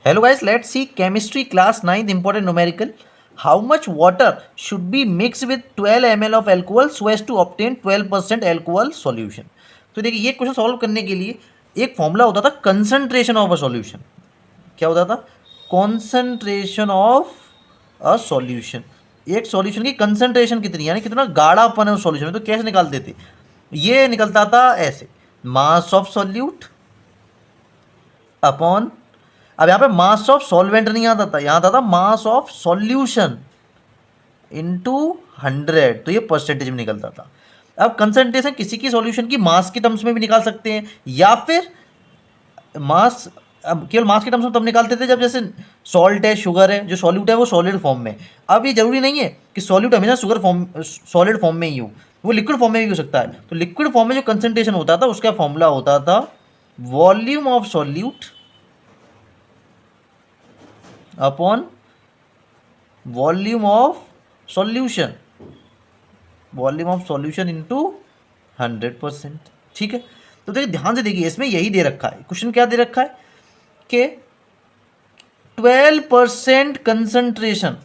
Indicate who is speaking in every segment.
Speaker 1: Hello guys, let's see chemistry class 9th important numerical. How much water should be mixed with 12 ml of alcohol so as to obtain 12% alcohol solution? तो देखिए ये question solve करने के लिए एक formula होता था concentration of a solution. क्या होता था? Concentration of a solution. एक सॉल्यूशन की कंसंट्रेशन कितनी यानी कितना गाढ़ापन है उस सॉल्यूशन में. तो कैसे निकालते थे? ये निकलता था ऐसे, मास ऑफ सॉल्यूट अपॉन, अब यहाँ पे मास ऑफ सॉल्वेंट नहीं आता था, यहाँ आता था मास ऑफ सॉल्यूशन इनटू 100. तो ये परसेंटेज में निकलता था. अब कंसंट्रेशन किसी की सॉल्यूशन की मास की टर्म्स में भी निकाल सकते हैं या फिर मास, अब केवल मास के टर्म्स में तब निकालते थे जब जैसे सॉल्ट है, शुगर है, जो सॉल्यूट है वो सॉलिड फॉर्म में. अब ये जरूरी नहीं है कि सॉल्यूट हमेशा शुगर फॉर्म सॉलिड फॉर्म में ही हो, वो लिक्विड फॉर्म में भी हो सकता है. तो लिक्विड फॉर्म में जो कंसंट्रेशन होता था उसका फॉर्मूला होता था volume of solute upon volume of solution, volume of solution into 100%. ठीक है. तो देखिए ध्यान से देखिए, इसमें यही दे रखा है. क्वेश्चन क्या दे रखा है कि 12% कंसंट्रेशन,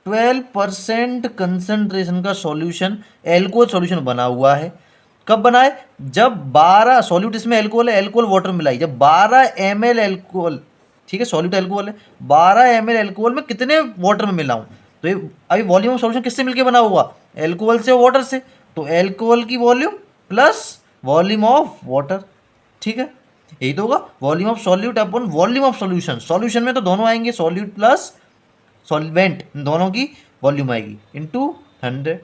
Speaker 1: 12% कंसंट्रेशन का सॉल्यूशन एल्कोहल सॉल्यूशन बना हुआ है. कब बना है? जब 12 सॉल्यूट, इसमें एल्कोहल है, एल्कोहल वाटर मिलाई, जब 12 ml एल्कोहल, ठीक है, सॉल्यूट एल्कोहल है, 12 ml एल्कोहल में कितने वाटर में मिलाऊं. तो ये अभी वॉल्यूम ऑफ सॉल्यूशन किससे मिलके बना हुआ? एल्कोहल से, वाटर से. तो एल्कोहल की volume plus volume of water. ठीक है, यही तो होगा volume of solute upon volume of solution. Solution में तो दोनों आएंगे, सॉल्यूट प्लस सॉल्वेंट, दोनों की वॉल्यूम आएगी इंटू 100.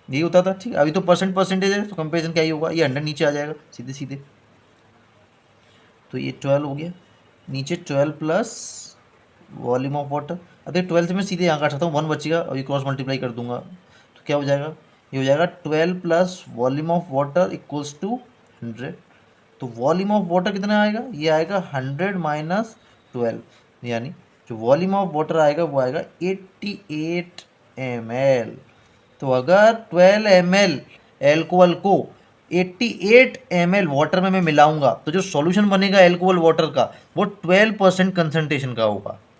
Speaker 1: यही होता था. ठीक है, अभी तो परसेंटेज है तो कंपेरिजन क्या ही होगा, ये 100 नीचे आ जाएगा सीधे सीधे. तो ये 12 हो गया, नीचे 12 प्लस वॉल्यूम ऑफ वाटर. अगर 12 से मैं सीधे यहाँ काट सकता हूँ, 1 बचेगा और ये क्रॉस मल्टीप्लाई कर दूंगा. तो क्या हो जाएगा? ये हो जाएगा 12 plus volume of water equals to 100. तो वॉल्यूम ऑफ वाटर कितना आएगा? ये आएगा 100 माइनस 12, यानी जो वॉल्यूम ऑफ वाटर आएगा वो आएगा 88 ml. तो अगर 12 ml एल्कोहल को 88 ml वाटर में मैं मिलाऊंगा तो जो सॉल्यूशन बनेगा एल्कोहल वाटर का वो 12% कंसंट्रेशन का होगा.